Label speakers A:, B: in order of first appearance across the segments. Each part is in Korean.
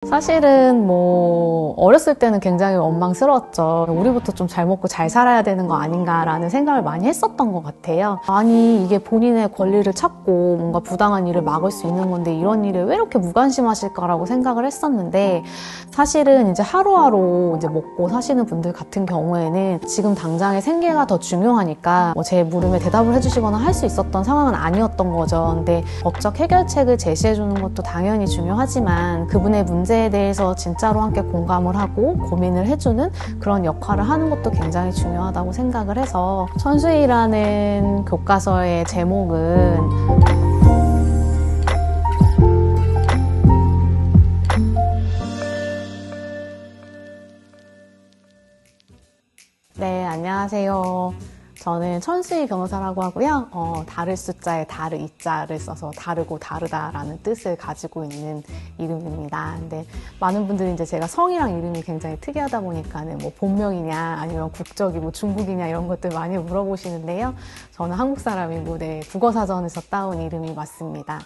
A: 사실은 어렸을 때는 굉장히 원망스러웠죠. 우리부터 좀 잘 먹고 잘 살아야 되는 거 아닌가라는 생각을 많이 했었던 것 같아요. 아니, 이게 본인의 권리를 찾고 뭔가 부당한 일을 막을 수 있는 건데 이런 일에 왜 이렇게 무관심하실까라고 생각을 했었는데, 사실은 이제 하루하루 이제 먹고 사시는 분들 같은 경우에는 지금 당장의 생계가 더 중요하니까 제 물음에 대답을 해주시거나 할 수 있었던 상황은 아니었던 거죠. 근데 법적 해결책을 제시해주는 것도 당연히 중요하지만 그분의 문제에 대해서 진짜로 함께 공감을 하고 고민을 해주는 그런 역할을 하는 것도 굉장히 중요하다고 생각을 해서, 천수희라는 교과서의 제목은 네, 안녕하세요. 저는 천수희 변호사라고 하고요. 다를 숫자에 다르 이자를 써서 다르고 다르다라는 뜻을 가지고 있는 이름입니다. 근데 많은 분들이 이제 제가 성이랑 이름이 굉장히 특이하다 보니까는 본명이냐 아니면 국적이 중국이냐 이런 것들 많이 물어보시는데요. 저는 한국 사람이고 국어사전에서 따온 이름이 맞습니다.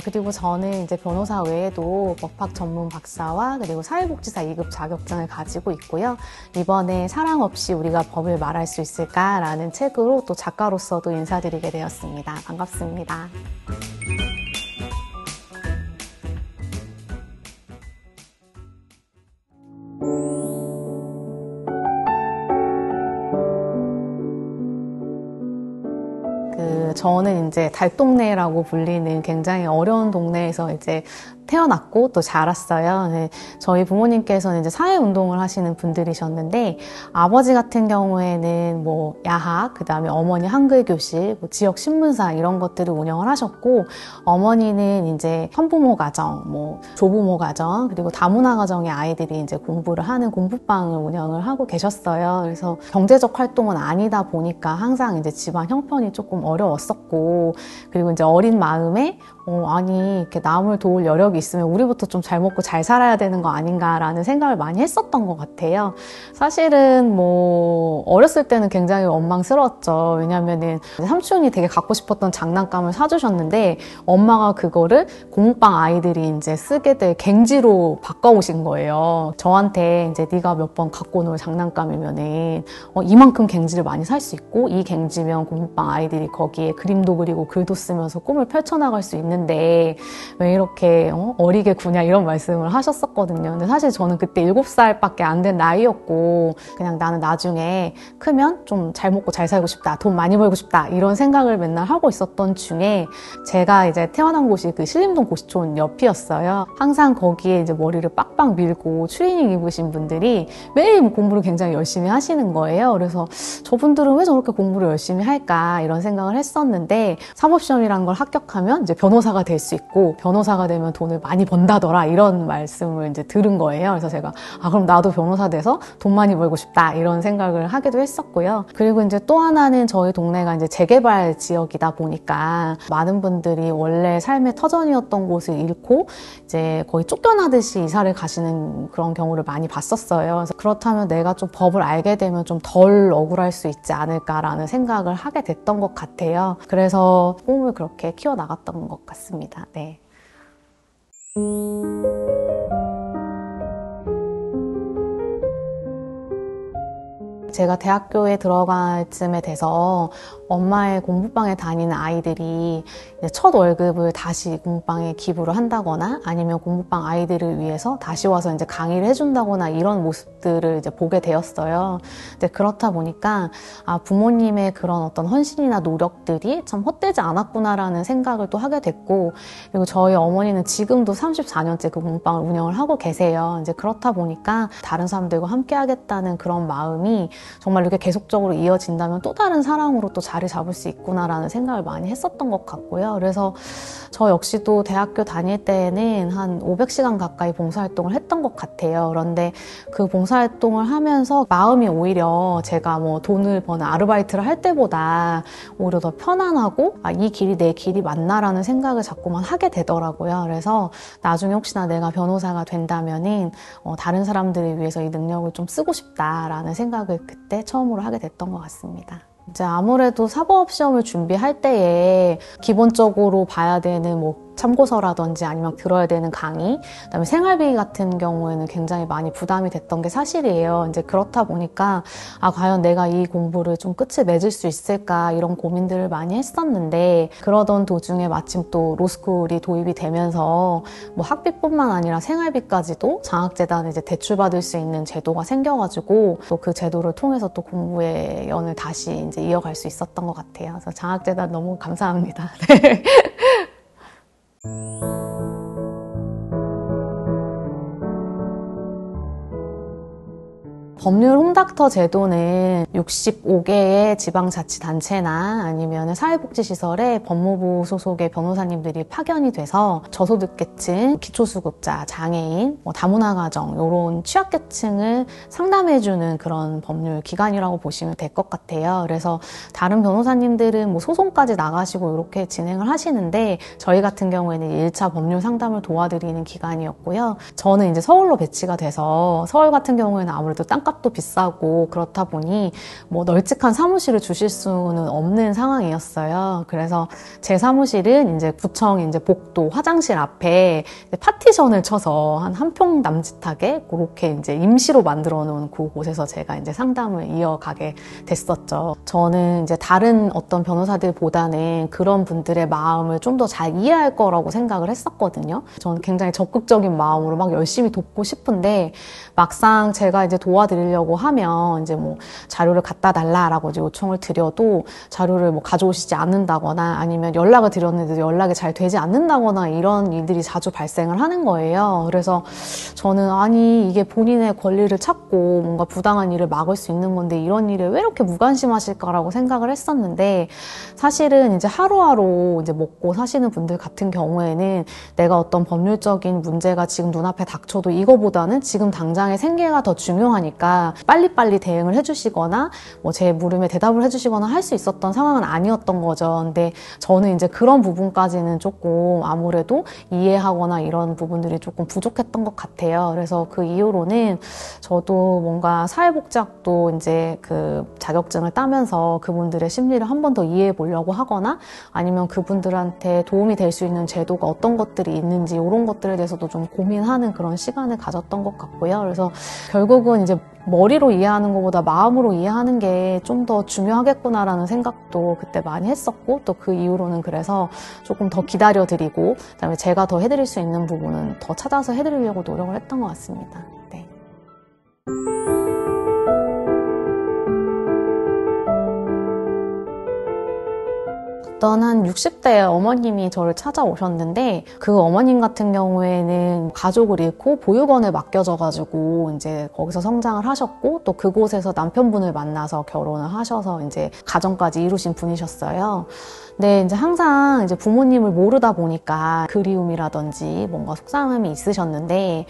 A: 그리고 저는 이제 변호사 외에도 법학 전문 박사와 그리고 사회복지사 2급 자격증을 가지고 있고요. 이번에 사랑 없이 우리가 법을 말할 수 있을까라는 책으로 또 작가로서도 인사드리게 되었습니다. 반갑습니다. 저는 이제 달동네라고 불리는 굉장히 어려운 동네에서 이제 태어났고 또 자랐어요. 네, 저희 부모님께서는 이제 사회운동을 하시는 분들이셨는데, 아버지 같은 경우에는 야학, 그 다음에 어머니 한글교실, 지역 신문사 이런 것들을 운영을 하셨고, 어머니는 이제 현부모 가정, 조부모 가정, 그리고 다문화 가정의 아이들이 이제 공부를 하는 공부방을 운영을 하고 계셨어요. 그래서 경제적 활동은 아니다 보니까 항상 이제 집안 형편이 조금 어려웠었고, 그리고 이제 어린 마음에 아니, 이렇게 남을 도울 여력이 있으면 우리부터 좀 잘 먹고 잘 살아야 되는 거 아닌가라는 생각을 많이 했었던 것 같아요. 사실은 어렸을 때는 굉장히 원망스러웠죠. 왜냐면은 삼촌이 되게 갖고 싶었던 장난감을 사주셨는데 엄마가 그거를 공부방 아이들이 이제 쓰게 될 갱지로 바꿔오신 거예요. 저한테 이제 네가 몇 번 갖고 놀 장난감이면은 이만큼 갱지를 많이 살 수 있고, 이 갱지면 공부방 아이들이 거기에 그림도 그리고 글도 쓰면서 꿈을 펼쳐나갈 수 있는데 왜 이렇게 어리게 구냐 이런 말씀을 하셨었거든요. 근데 사실 저는 그때 7살밖에 안 된 나이였고, 그냥 나는 나중에 크면 좀 잘 먹고 잘 살고 싶다, 돈 많이 벌고 싶다 이런 생각을 맨날 하고 있었던 중에, 제가 이제 태어난 곳이 그 신림동 고시촌 옆이었어요. 항상 거기에 이제 머리를 빡빡 밀고 추리닝 입으신 분들이 매일 공부를 굉장히 열심히 하시는 거예요. 그래서 저분들은 왜 저렇게 공부를 열심히 할까 이런 생각을 했었는데, 사법시험이라는 걸 합격하면 이제 변호사가 될 수 있고, 변호사가 되면 돈을 많이 번다더라 이런 말씀을 이제 들은 거예요. 그래서 제가 그럼 나도 변호사 돼서 돈 많이 벌고 싶다 이런 생각을 하기도 했었고요. 그리고 이제 또 하나는 저희 동네가 이제 재개발 지역이다 보니까 많은 분들이 원래 삶의 터전이었던 곳을 잃고 이제 거의 쫓겨나듯이 이사를 가시는 그런 경우를 많이 봤었어요. 그래서 그렇다면 내가 좀 법을 알게 되면 좀 덜 억울할 수 있지 않을까라는 생각을 하게 됐던 것 같아요. 그래서 꿈을 그렇게 키워나갔던 것 같습니다. 네. 제가 대학교에 들어갈 쯤에 돼서 엄마의 공부방에 다니는 아이들이 이제 첫 월급을 다시 공부방에 기부를 한다거나 아니면 공부방 아이들을 위해서 다시 와서 이제 강의를 해준다거나 이런 모습들을 이제 보게 되었어요. 근데 그렇다 보니까 부모님의 그런 어떤 헌신이나 노력들이 참 헛되지 않았구나라는 생각을 또 하게 됐고, 그리고 저희 어머니는 지금도 34년째 그 공부방을 운영을 하고 계세요. 이제 그렇다 보니까 다른 사람들과 함께 하겠다는 그런 마음이 정말 이렇게 계속적으로 이어진다면 또 다른 사랑으로 또 자리 잡을 수 있구나라는 생각을 많이 했었던 것 같고요. 그래서 저 역시도 대학교 다닐 때에는 한 500시간 가까이 봉사활동을 했던 것 같아요. 그런데 그 봉사활동을 하면서 마음이 오히려 제가 돈을 버는 아르바이트를 할 때보다 오히려 더 편안하고 이 길이 내 길이 맞나라는 생각을 자꾸만 하게 되더라고요. 그래서 나중에 혹시나 내가 변호사가 된다면은 다른 사람들을 위해서 이 능력을 좀 쓰고 싶다라는 생각을 그때 처음으로 하게 됐던 것 같습니다. 이제 아무래도 사법시험을 준비할 때에 기본적으로 봐야 되는 참고서라든지 아니면 들어야 되는 강의, 그다음에 생활비 같은 경우에는 굉장히 많이 부담이 됐던 게 사실이에요. 이제 그렇다 보니까 과연 내가 이 공부를 좀 끝을 맺을 수 있을까 이런 고민들을 많이 했었는데, 그러던 도중에 마침 또 로스쿨이 도입이 되면서 뭐 학비뿐만 아니라 생활비까지도 장학재단에 이제 대출받을 수 있는 제도가 생겨가지고 또 그 제도를 통해서 또 공부의 연을 다시 이제 이어갈 수 있었던 것 같아요. 그래서 장학재단 너무 감사합니다. 네. 법률 홈닥터 제도는 65개의 지방자치단체나 아니면 사회복지시설에 법무부 소속의 변호사님들이 파견이 돼서 저소득계층, 기초수급자, 장애인, 다문화가정 이런 취약계층을 상담해주는 그런 법률 기관이라고 보시면 될 것 같아요. 그래서 다른 변호사님들은 뭐 소송까지 나가시고 이렇게 진행을 하시는데 저희 같은 경우에는 1차 법률 상담을 도와드리는 기관이었고요. 저는 이제 서울로 배치가 돼서 서울 같은 경우에는 아무래도 땅값도 비싸고 그렇다 보니 뭐 널찍한 사무실을 주실 수는 없는 상황이었어요. 그래서 제 사무실은 이제 구청 이제 복도 화장실 앞에 파티션을 쳐서 한 평 남짓하게 그렇게 이제 임시로 만들어 놓은 그곳에서 제가 이제 상담을 이어가게 됐었죠. 저는 이제 다른 어떤 변호사들보다는 그런 분들의 마음을 좀 더 잘 이해할 거라고 생각을 했었거든요. 저는 굉장히 적극적인 마음으로 막 열심히 돕고 싶은데 막상 제가 이제 도와드리려고 하면 이제 뭐 자료를 갖다 달라라고 이제 요청을 드려도 자료를 뭐 가져오시지 않는다거나 아니면 연락을 드렸는데도 연락이 잘 되지 않는다거나 이런 일들이 자주 발생을 하는 거예요. 그래서 저는 아니 이게 본인의 권리를 찾고 뭔가 부당한 일을 막을 수 있는 건데 이런 일에 왜 이렇게 무관심하실까라고 생각을 했었는데, 사실은 이제 하루하루 이제 먹고 사시는 분들 같은 경우에는 내가 어떤 법률적인 문제가 지금 눈앞에 닥쳐도 이거보다는 지금 당장의 생계가 더 중요하니까 빨리빨리 대응을 해주시거나 뭐 제 물음에 대답을 해주시거나 할 수 있었던 상황은 아니었던 거죠. 근데 저는 이제 그런 부분까지는 조금 아무래도 이해하거나 이런 부분들이 조금 부족했던 것 같아요. 그래서 그 이후로는 저도 뭔가 사회복지학도 이제 그 자격증을 따면서 그분들의 심리를 한 번 더 이해해 보려고 하거나 아니면 그분들한테 도움이 될 수 있는 제도가 어떤 것들이 있는지 이런 것들에 대해서도 좀 고민하는 그런 시간을 가졌던 것 같고요. 그래서 결국은 이제 머리로 이해하는 것보다 마음으로 이해하는 게 좀 더 중요하겠구나라는 생각도 그때 많이 했었고, 또 그 이후로는 그래서 조금 더 기다려드리고 그다음에 제가 더 해드릴 수 있는 부분은 더 찾아서 해드리려고 노력을 했던 것 같습니다. 네. 어떤 한 60대 어머님이 저를 찾아오셨는데, 그 어머님 같은 경우에는 가족을 잃고 보육원을 맡겨져가지고 이제 거기서 성장을 하셨고 또 그곳에서 남편분을 만나서 결혼을 하셔서 이제 가정까지 이루신 분이셨어요. 근데 이제 항상 이제 부모님을 모르다 보니까 그리움이라든지 뭔가 속상함이 있으셨는데,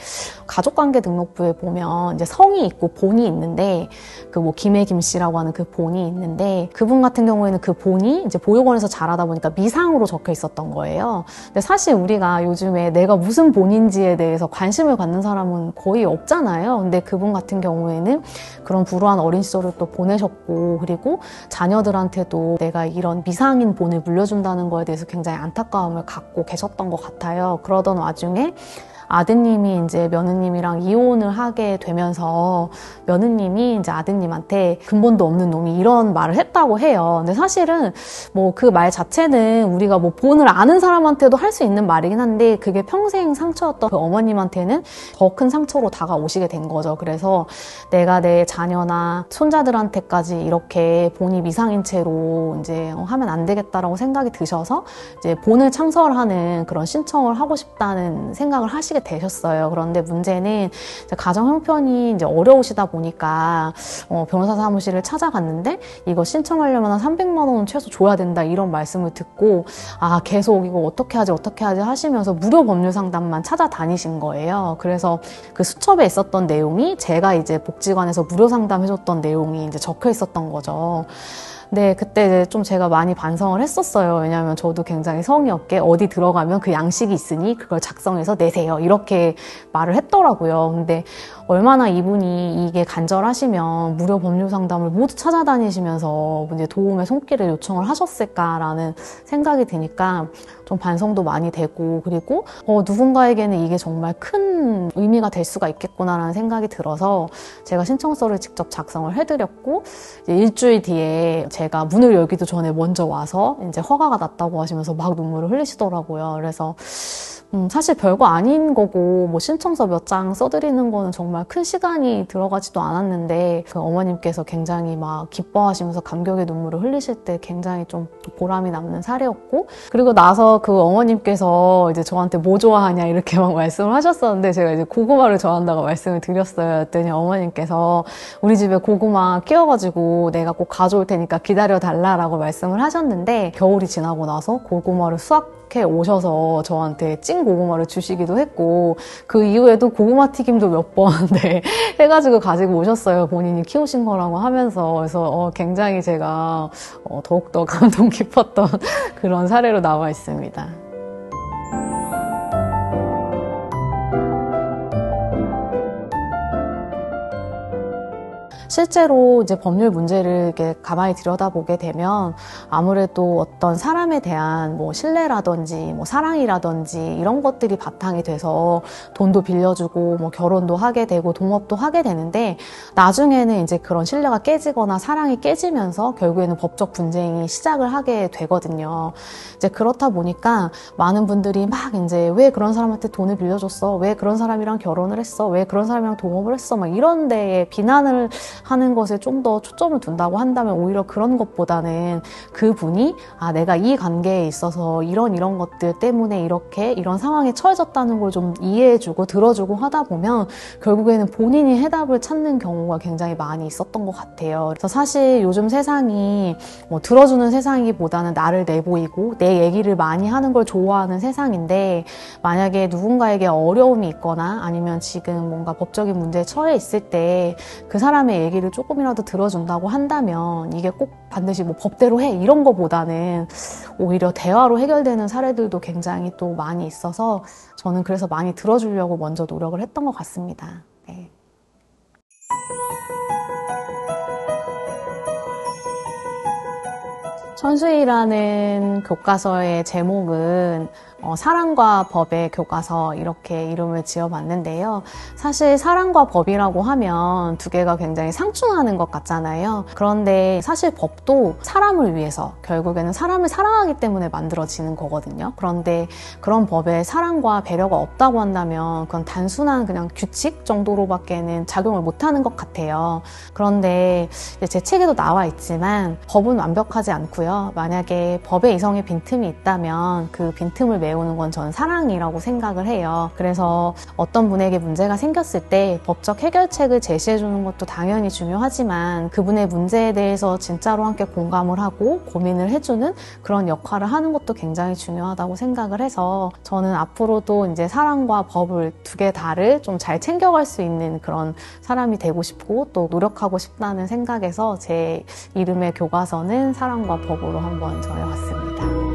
A: 가족관계 등록부에 보면 이제 성이 있고 본이 있는데 그 뭐 김혜김 씨라고 하는 그 본이 있는데, 그분 같은 경우에는 그 본이 이제 보육원에서 자라다 보니까 미상으로 적혀 있었던 거예요. 근데 사실 우리가 요즘에 내가 무슨 본인지에 대해서 관심을 갖는 사람은 거의 없잖아요. 근데 그분 같은 경우에는 그런 불우한 어린 시절을 또 보내셨고, 그리고 자녀들한테도 내가 이런 미상인 본을 물려준다는 거에 대해서 굉장히 안타까움을 갖고 계셨던 것 같아요. 그러던 와중에 아드님이 이제 며느님이랑 이혼을 하게 되면서 며느님이 이제 아드님한테 근본도 없는 놈이 이런 말을 했다고 해요. 근데 사실은 뭐 그 말 자체는 우리가 뭐 본을 아는 사람한테도 할 수 있는 말이긴 한데 그게 평생 상처였던 그 어머님한테는 더 큰 상처로 다가오시게 된 거죠. 그래서 내가 내 자녀나 손자들한테까지 이렇게 본이 미상인 채로 이제 하면 안 되겠다라고 생각이 드셔서 이제 본을 창설하는 그런 신청을 하고 싶다는 생각을 하시게 되셨어요. 그런데 문제는 가정 형편이 이제 어려우시다 보니까 변호사 사무실을 찾아갔는데 이거 신청하려면 한 300만 원은 최소 줘야 된다 이런 말씀을 듣고 계속 이거 어떻게 하지 하시면서 무료 법률 상담만 찾아다니신 거예요. 그래서 그 수첩에 있었던 내용이 제가 이제 복지관에서 무료 상담해줬던 내용이 이제 적혀 있었던 거죠. 네, 그때 좀 제가 많이 반성을 했었어요. 왜냐하면 저도 굉장히 성의 없게 어디 들어가면 그 양식이 있으니 그걸 작성해서 내세요. 이렇게 말을 했더라고요. 근데 얼마나 이분이 이게 간절하시면 무료 법률 상담을 모두 찾아다니시면서 이제 도움의 손길을 요청을 하셨을까라는 생각이 드니까 좀 반성도 많이 되고, 그리고 누군가에게는 이게 정말 큰 의미가 될 수가 있겠구나라는 생각이 들어서 제가 신청서를 직접 작성을 해드렸고, 이제 일주일 뒤에 제가 문을 열기도 전에 먼저 와서 이제 허가가 났다고 하시면서 막 눈물을 흘리시더라고요. 그래서 사실 별거 아닌 거고, 뭐 신청서 몇 장 써드리는 거는 정말 큰 시간이 들어가지도 않았는데, 그 어머님께서 굉장히 막 기뻐하시면서 감격의 눈물을 흘리실 때 굉장히 좀 보람이 남는 사례였고, 그리고 나서 그 어머님께서 이제 저한테 뭐 좋아하냐 이렇게 막 말씀을 하셨었는데, 제가 이제 고구마를 좋아한다고 말씀을 드렸어요. 그랬더니 어머님께서 우리 집에 고구마 키워가지고 내가 꼭 가져올 테니까 기다려달라라고 말씀을 하셨는데, 겨울이 지나고 나서 고구마를 수확해 오셔서 저한테 찐 고구마를 주시기도 했고, 그 이후에도 고구마 튀김도 몇 번 해가지고 가지고 오셨어요. 본인이 키우신 거라고 하면서. 그래서 굉장히 제가 더욱더 감동 깊었던 그런 사례로 나와 있습니다. 실제로 이제 법률 문제를 이렇게 가만히 들여다보게 되면 아무래도 어떤 사람에 대한 뭐 신뢰라든지 뭐 사랑이라든지 이런 것들이 바탕이 돼서 돈도 빌려주고 뭐 결혼도 하게 되고 동업도 하게 되는데, 나중에는 이제 그런 신뢰가 깨지거나 사랑이 깨지면서 결국에는 법적 분쟁이 시작을 하게 되거든요. 이제 그렇다 보니까 많은 분들이 막 이제 왜 그런 사람한테 돈을 빌려줬어? 왜 그런 사람이랑 결혼을 했어? 왜 그런 사람이랑 동업을 했어? 막 이런 데에 비난을 하는 것에 좀 더 초점을 둔다고 한다면, 오히려 그런 것보다는 그분이 내가 이 관계에 있어서 이런 것들 때문에 이런 상황에 처해졌다는 걸 좀 이해해주고 들어주고 하다 보면 결국에는 본인이 해답을 찾는 경우가 굉장히 많이 있었던 것 같아요. 그래서 사실 요즘 세상이 뭐 들어주는 세상이보다는 나를 내보이고 내 얘기를 많이 하는 걸 좋아하는 세상인데, 만약에 누군가에게 어려움이 있거나 아니면 지금 뭔가 법적인 문제에 처해 있을 때 그 사람의 얘기를 조금이라도 들어준다고 한다면 이게 꼭 반드시 뭐 법대로 해 이런 거보다는 오히려 대화로 해결되는 사례들도 굉장히 또 많이 있어서, 저는 그래서 많이 들어주려고 먼저 노력을 했던 것 같습니다. 네. 천수희라는 교과서의 제목은 사랑과 법의 교과서 이렇게 이름을 지어봤는데요. 사실 사랑과 법이라고 하면 두 개가 굉장히 상충하는 것 같잖아요. 그런데 사실 법도 사람을 위해서, 결국에는 사람을 사랑하기 때문에 만들어지는 거거든요. 그런데 그런 법에 사랑과 배려가 없다고 한다면 그건 단순한 그냥 규칙 정도로밖에는 작용을 못하는 것 같아요. 그런데 제 책에도 나와 있지만 법은 완벽하지 않고요. 만약에 법에 이성의 빈틈이 있다면 그 빈틈을 메우는 건 저는 사랑이라고 생각을 해요. 그래서 어떤 분에게 문제가 생겼을 때 법적 해결책을 제시해주는 것도 당연히 중요하지만, 그분의 문제에 대해서 진짜로 함께 공감을 하고 고민을 해주는 그런 역할을 하는 것도 굉장히 중요하다고 생각을 해서, 저는 앞으로도 이제 사랑과 법을 두 개 다를 좀 잘 챙겨갈 수 있는 그런 사람이 되고 싶고 또 노력하고 싶다는 생각에서 제 이름의 교과서는 사랑과 법으로 한번 정해봤습니다.